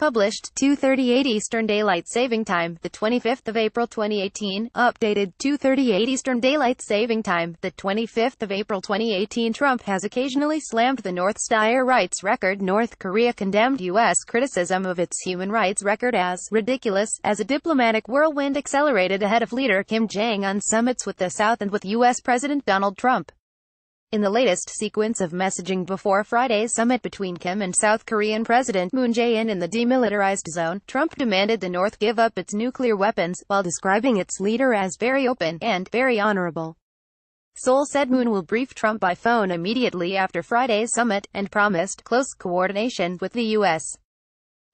Published 2:38 Eastern Daylight Saving Time, the 25th of April 2018. Updated 2:38 Eastern Daylight Saving Time, the 25th of April 2018. Trump has occasionally slammed the North's dire rights record. North Korea condemned U.S. criticism of its human rights record as ridiculous, as a diplomatic whirlwind accelerated ahead of leader Kim Jong Un summits with the South and with U.S. President Donald Trump. In the latest sequence of messaging before Friday's summit between Kim and South Korean President Moon Jae-in in the Demilitarized Zone, Trump demanded the North give up its nuclear weapons, while describing its leader as very open and very honourable. Seoul said Moon will brief Trump by phone immediately after Friday's summit, and promised close coordination with the U.S.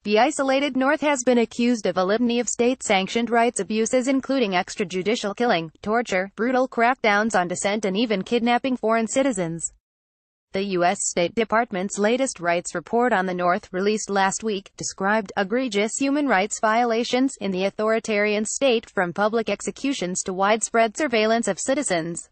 The isolated North has been accused of a litany of state-sanctioned rights abuses, including extrajudicial killing, torture, brutal crackdowns on dissent, and even kidnapping foreign citizens. The U.S. State Department's latest rights report on the North, released last week, described egregious human rights violations in the authoritarian state, from public executions to widespread surveillance of citizens.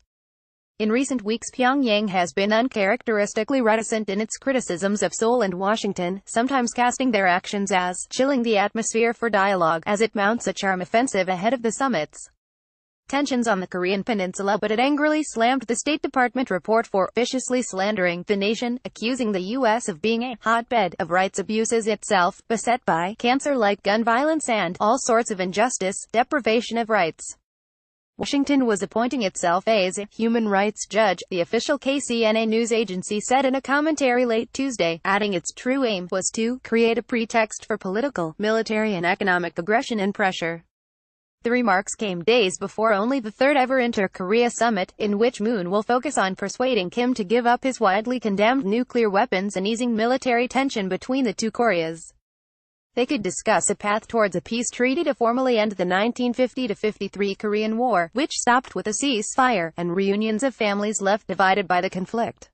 In recent weeks, Pyongyang has been uncharacteristically reticent in its criticisms of Seoul and Washington, sometimes casting their actions as chilling the atmosphere for dialogue, as it mounts a charm offensive ahead of the summits. Tensions on the Korean peninsula, but it angrily slammed the State Department report for viciously slandering the nation, accusing the U.S. of being a hotbed of rights abuses itself, beset by cancer like gun violence and all sorts of injustice, deprivation of rights. Washington was appointing itself as a human rights judge, the official KCNA news agency said in a commentary late Tuesday, adding its true aim was to create a pretext for political, military and economic aggression and pressure. The remarks came days before only the third-ever Inter-Korea summit, in which Moon will focus on persuading Kim to give up his widely condemned nuclear weapons and easing military tension between the two Koreas. They could discuss a path towards a peace treaty to formally end the 1950-53 Korean War, which stopped with a ceasefire, and reunions of families left divided by the conflict.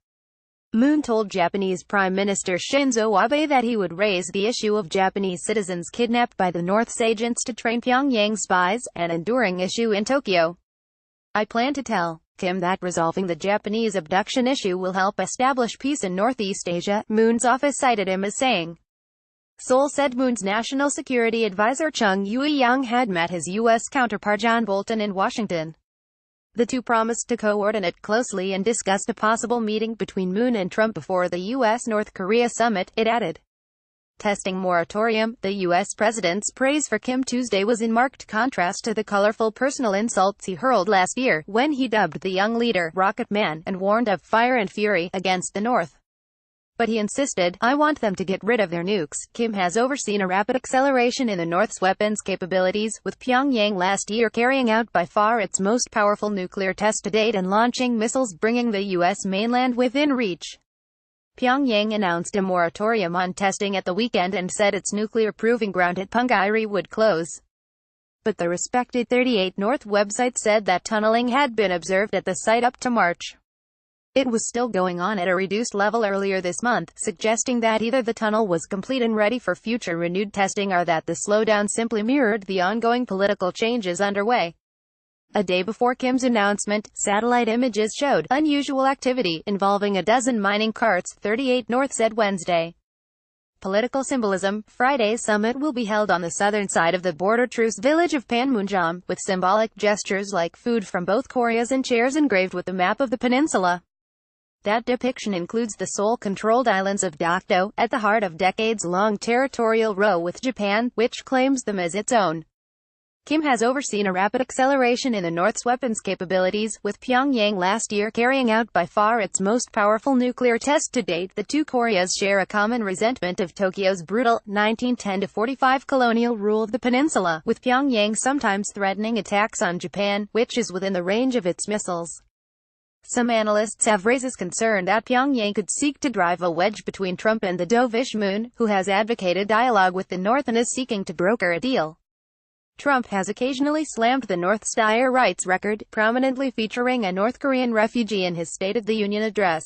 Moon told Japanese Prime Minister Shinzo Abe that he would raise the issue of Japanese citizens kidnapped by the North's agents to train Pyongyang spies, an enduring issue in Tokyo. "I plan to tell Kim that resolving the Japanese abduction issue will help establish peace in Northeast Asia," Moon's office cited him as saying. Seoul said Moon's National Security Advisor Chung Eui-yong had met his U.S. counterpart John Bolton in Washington. The two promised to coordinate closely and discussed a possible meeting between Moon and Trump before the U.S.-North Korea summit, it added. Testing moratorium. The U.S. president's praise for Kim Tuesday was in marked contrast to the colorful personal insults he hurled last year, when he dubbed the young leader Rocket Man, and warned of fire and fury against the North. But he insisted, "I want them to get rid of their nukes." Kim has overseen a rapid acceleration in the North's weapons capabilities, with Pyongyang last year carrying out by far its most powerful nuclear test to date and launching missiles bringing the U.S. mainland within reach. Pyongyang announced a moratorium on testing at the weekend and said its nuclear proving ground at Punggye-ri would close. But the respected 38 North website said that tunneling had been observed at the site up to March. It was still going on at a reduced level earlier this month, suggesting that either the tunnel was complete and ready for future renewed testing or that the slowdown simply mirrored the ongoing political changes underway. A day before Kim's announcement, satellite images showed unusual activity involving a dozen mining carts, 38 North said Wednesday. Political symbolism. Friday's summit will be held on the southern side of the border truce village of Panmunjom, with symbolic gestures like food from both Koreas and chairs engraved with the map of the peninsula. That depiction includes the Seoul-controlled islands of Dokdo, at the heart of decades-long territorial row with Japan, which claims them as its own. Kim has overseen a rapid acceleration in the North's weapons capabilities, with Pyongyang last year carrying out by far its most powerful nuclear test to date. The two Koreas share a common resentment of Tokyo's brutal, 1910-45 colonial rule of the peninsula, with Pyongyang sometimes threatening attacks on Japan, which is within the range of its missiles. Some analysts have raised concern that Pyongyang could seek to drive a wedge between Trump and the dovish Moon, who has advocated dialogue with the North and is seeking to broker a deal. Trump has occasionally slammed the North's dire rights record, prominently featuring a North Korean refugee in his State of the Union address.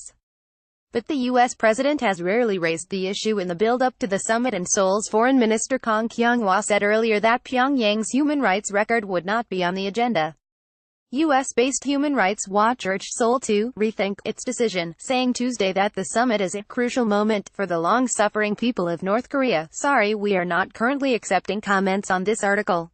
But the U.S. president has rarely raised the issue in the build-up to the summit, and Seoul's Foreign Minister Kang Kyung-hwa said earlier that Pyongyang's human rights record would not be on the agenda. US-based Human Rights Watch urged Seoul to rethink its decision, saying Tuesday that the summit is a crucial moment for the long-suffering people of North Korea. Sorry, we are not currently accepting comments on this article.